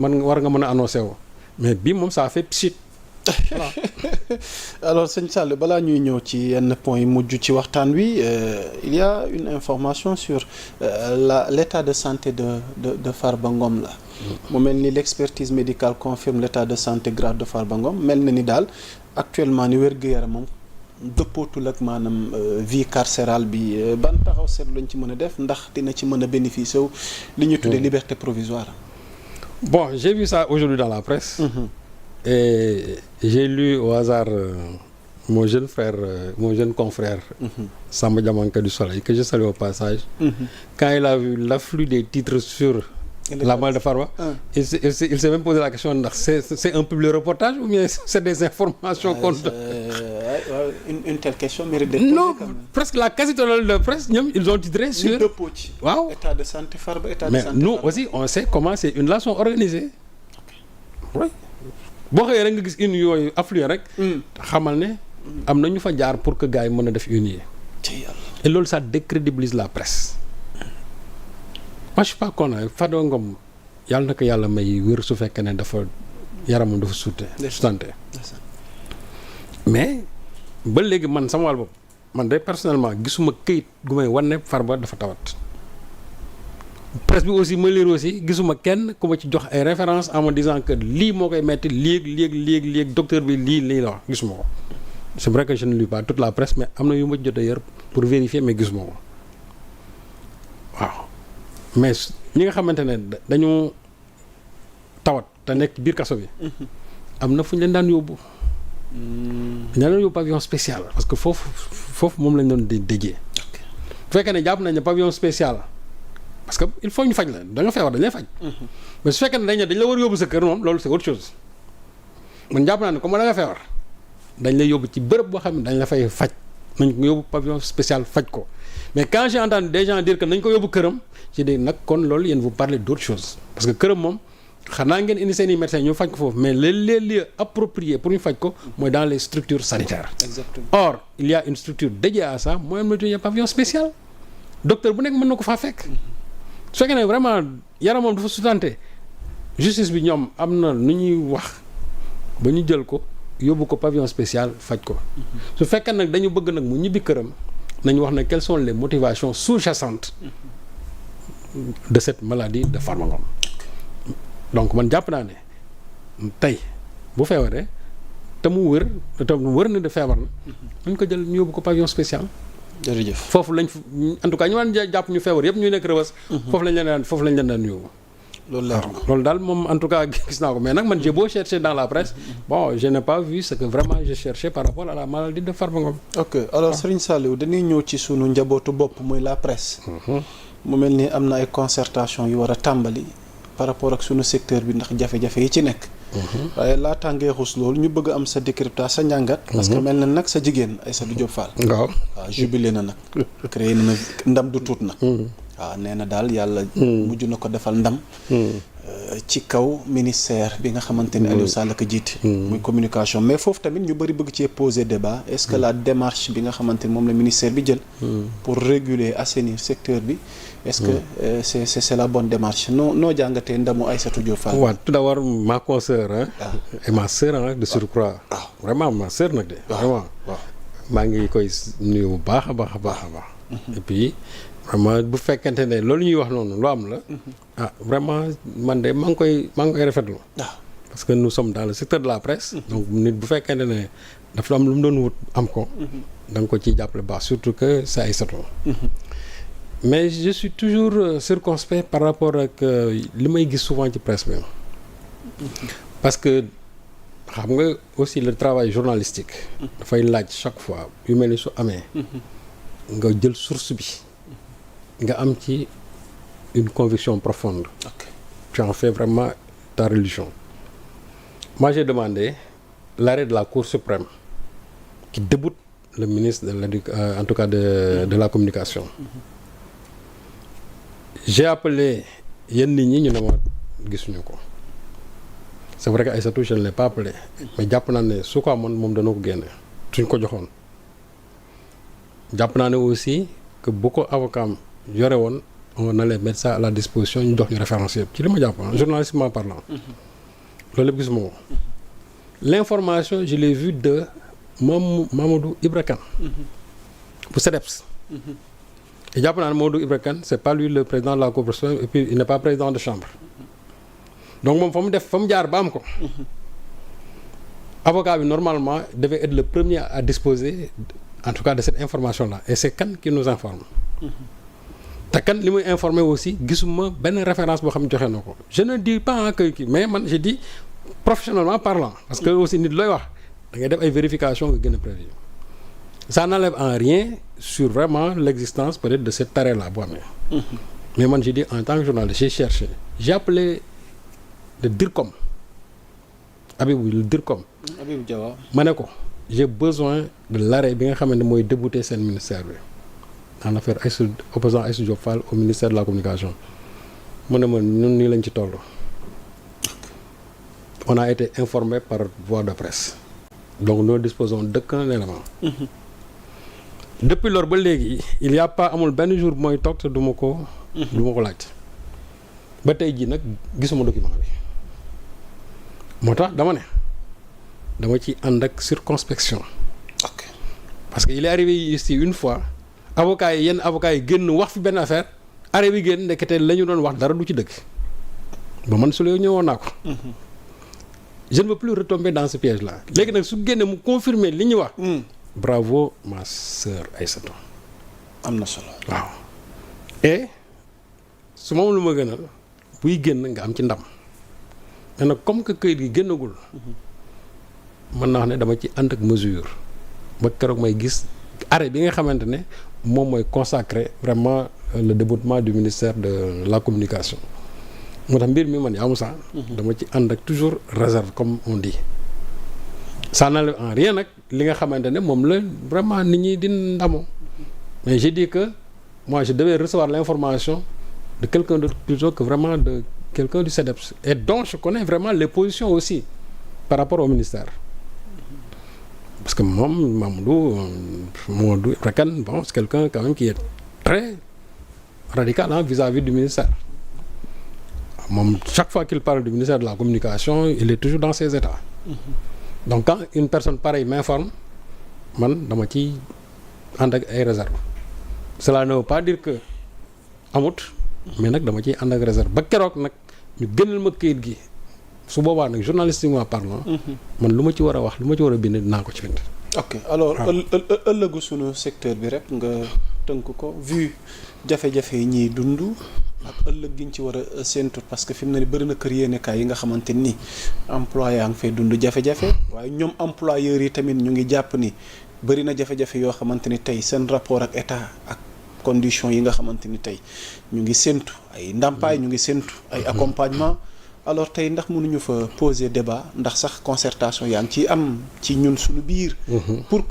man war nga mën a annoncé wu mais bii moom ça fait pchit. Voilà. Alors sëñ Sall balaa ñuy ñëw ci yenn point yi mujj ci waxtaan wi il y a une information sur l'état de santé de Farba Ngom la. mu mel ni l'expertise médicale confirme l'état de santé grave de Farba Ngom mel na ni daal actuellement ni wér-gu-yaramam dëppootul ak maanaam vie carcérale bi ban taxaw seetlu lañ ci mën a def ndax dina ci mën a bénéficier wu li ñu tuddee liberté provisoire. Bon, j'ai vu ça aujourd'hui dans la presse. Et j'ai lu au hasard mon jeune frère, mon jeune confrère, Samba Diamanka du Soleil, que je salue au passage. Quand il a vu l'afflux des titres sur la mort de Farba, il s'est même posé la question, c'est un public reportage ou bien c'est des informations qu'on... Une telle question mérite d'être Non, posée quand même. presque la quasi-totale de presse, ils ont titré sur... Wow. État de santé Farba, état de Mais santé nous Farba. aussi, on sait comment ces une-là sont organisées. Oui. boo xëyee rek nga gis une yooyu affluent rek. xamal ne am na ñu fa jaar pour que gars yi mën a def une yi. ci yàlla. Et loolu ça décrédibilise la presse. Moi je suis pas content Farba Ngom yàlla na ko yàlla may wér su fekkee ne dafa yaramam dafa sutante mais ba léegi man sama wàll bopp man de personnellement gisuma këyit gu may wan ne Farba dafa tawat. presse bi aussi ma lire aussi gisuma kenn ku ma ci jox ay références en me disant que lii moo koy metti léegi docteur bi lii la wax gisuma ko. C'est vrai que je ne lis pas toute la presse mais am na yu ma jot a yor pour vérifier mais gisuma ko waaw mais ñi nga xamante ne dañu tawat te nekk biir kaso bi. am na fu ñu leen daan yóbbu. dañu leen yóbbu pavillon spécial parce que foofu moom lañ doon déjee. bu fekkee ne jàpp nañ ne pavillon spécial. parce que il faut ñu faj la da nga feebar dañ lay faj. mais su fekkee ne dañ la war a yóbbu sa kër moom loolu c'est autre chose man jàpp naa ne comme da nga feebar dañ lay yóbbu ci bërëb boo xam ne dañ la fay faj nañ ko yóbbu pavillon spécial faj ko mais quand j'ai entendu des gens dire que nañ ko yóbbu këram ci di nag kon loolu yéen vous parlez d'autre chose parce que këram moom xanaa ngeen indi seen i médecins ñu faj ko foofu mais les lieux appropriés pour ñu faj ko mooy dans les structures sanitaires. Exactement. Or il y a une structure dédiée à ça mooy am na pavillon spécial docteur bu nekk mën na ko faa fekk. su fekkee ne vraiment yaramam dafa sutante justice bi ñoom am na nu ñuy wax ba ñu jël ko yóbbu ko pavillon spécial faj ko su fekkee nag dañu bëgg nag mu ñibbi këram nañu wax ne quelles sont les motivations sous-jacentes de cette maladie de Farba Ngom donc man jàpp naa ne tey bu feebaree te mu wër na de feebar na nañ ko jël ñu yóbbu ko pavillon spécial. jërëjëf foofu lañ en tout cas ñu waan jàpp ñu feebar yëpp ñu nekk Rebeuss. foofu lañ leen daan yóbbu. loolu leer na loolu daal moom en tout cas gis naa ko mais nag man j'ai beau chercher dans la presse bon je n'ai pas vu ce que vraiment je cherchais par rapport à la maladie de Farba Ngom. ok alors Serigne Saliou dañuy ñëw ci sunu njabootu bopp muy la presse. mu mel ni am na ay concertation yu war a tàmbali par rapport ak sunu secteur bi ndax jafe-jafe yi ci nekk. waaye laataa ngay xuus loolu ñu bëgg am sa décryptage sa njàngat. parce que mel na nag sa jigéen Aïssatou Diop Fall. waaw jubilé na nag. créé na ndam du tuut nag. waaw nee na daal yàlla. mujj na ko defal ndam. ci kaw ministère bi nga xamante ne Aliou Sall ko jiite. muy communication mais foofu tamit ñu bëri bëgg cee poser débat est-ce que la démarche bi nga xamante ne moom la ministère bi jël. pour réguler assainir secteur bi. est-ce que c'est la bonne démarche noo jàngatee ndamu Aïssatou Diop Fall. waaw tout d'abord ma consoeur et ma sœur de surcroît. vraiment ma sœur nag de. vraiment maa ngi koy nuyu bu baax a baax a baax a baax. et puis vraiment bu fekkente ne loolu ñuy wax noonu lu am la. vraiment man de maa ngi koy rafetlu. parce que nous sommes dans le secteur de la presse. donc nit bu fekkente ne dafa am lu mu doon wut am ko. da nga ko ciy jàppale baax surtout que c'est Aïssatou. mais je suis toujours circonspect par rapport ak li may gis souvent ci presse bi parce que xam nga aussi le travail journalistique dafay laaj chaque fois yu mel ni su amee nga jël source bi nga am ci une conviction profonde. Tu en fais vraiment ta religion. Moi j'ai demandé l'arrêt de la Cour suprême qui déboute le ministre en tout cas de la communication. J'ai appelé yenn nit ñi ñu ne ma gisuñu ko c'est vrai que Aïssatou je ne l'ai pas appelé mais jàpp naa ne su ko amoon moom dana ko génne suñ ko joxoon jàpp naa ne aussi que bu ko avocat am yore woon on allait mettre ça à la disposition ñu jox ñu référence yëpp ci li ma jàpp journalistiquement parlant. loolu lépp gisuma ko. L'information je l'ai vue de Mamadou Ibra Kane. bu CDEPS. et jàpp naa ne Mamadou Ibra Kane c'est pas lui le président de la Cour suprême et puis il n'est pas président de chambre. donc moom fa mu jaar ba am ko. avocat bi normalement devait être le premier à disposer en tout cas de cette information là et c'est Kane qui nous informe. te Kane li muy informer aussi gisuma benn référence boo xam ne joxe na ko je ne dis pas que kii mais man je dis professionnellement parlant parce que aussi nit looy wax da ngay def ay vérifications nga gën a prévenir ça n'enlève en rien sur vraiment l'existence peut-être de cet arrêt là boo amee. mais man je dis en tant que journaliste j'ai cherché j'ai appelé le DIRCOM Habibou le DIRCOM. Habibou Diawa. ma ne ko j'ai besoin de l'arrêt bi nga xamante ne mooy débouter seen ministère bi. en affaire opposant Aïssatou Diop Fall au ministère de la communication mu ne ma ñun nii lañ ci toll. on a été informé par voie de presse. donc nous disposons d'aucun élément. depuis lors ba léegi il y a pas amul benn jour bu mooy toog te du ma ko. du ma ko laaj. ba tey jii nag gisuma document bi. moo tax dama ci ànd ak circonspection. ok parce que il est arrivé ici une fois. avocats yi yenn avocats yi génn wax fi benn affaire arrêt bi génn ndekete la ñu doon wax dara du ci dëgg ba man su la ñëwoon naa ko. je ne veux plus retomber dans ce piège là. léegi nag su génne mu confirmer li ñu wax. bravo ma sœur Aïssatou. am na solo. waaw et su moom lu ma gënal buy génn nga am ci ndam mais nag comme que këyit gi génnagul. mën naa wax ne dama ci ànd ak mesure ba keroog may gis arrêt bi nga xamante ne. moom mooy consacrer vraiment le déboutement du ministère de la communication moo tax mbir mi man yaa Moussa dama ci ànd ak toujours réserve comme on dit ça n'enlève en rien nag li nga xamante ne moom la vraiment nit ñi di ndamoo mais j'ai dit que moi je devais recevoir l'information de quelqu'un d'autre plutôt que vraiment de quelqu'un du CDEPS et donc je connais vraiment les positions aussi par rapport au ministère. Parce que Mamadou Ibra Kane, bon, c'est quelqu'un quand même qui est très radical vis-à-vis du ministère. Chaque fois qu'il parle du ministère de la communication, il est toujours dans ses états. Donc quand une personne pareille m'informe, man dama ci ànd ak ay réserve. Cela ne veut pas dire que amut, mais nag dama ciy ànd ak réserve ba keroog nag ñu gënal ma këyit gi. su boobaa nag journalistiquement parlant. man lu ma ci war a wax lu ma ci war a bind dinaa ko ci bind. ok alors ëllëgu sunu secteur bi rek nga tënk ko vu jafe-jafe yi ñuy dund ak ëllëg gi ñu ci war a séentu parce que fi mu ne nii bëri na kër yéenekaay yi nga xamante ni employé yaa ngi fay dund jafe-jafe waaye ñoom employeurs yi tamit ñu ngi jàpp ni bëri na jafe-jafe yoo xamante ni tey seen rapport ak état ak conditions yi nga xamante ni tey ñu ngi séentu ay ndàmpaay ñu ngi séentu ay accompagnement. alors tey ndax mënuñu fa poser débat ndax sax concertation yaa ngi ci am ci ñun suñu biir. pour que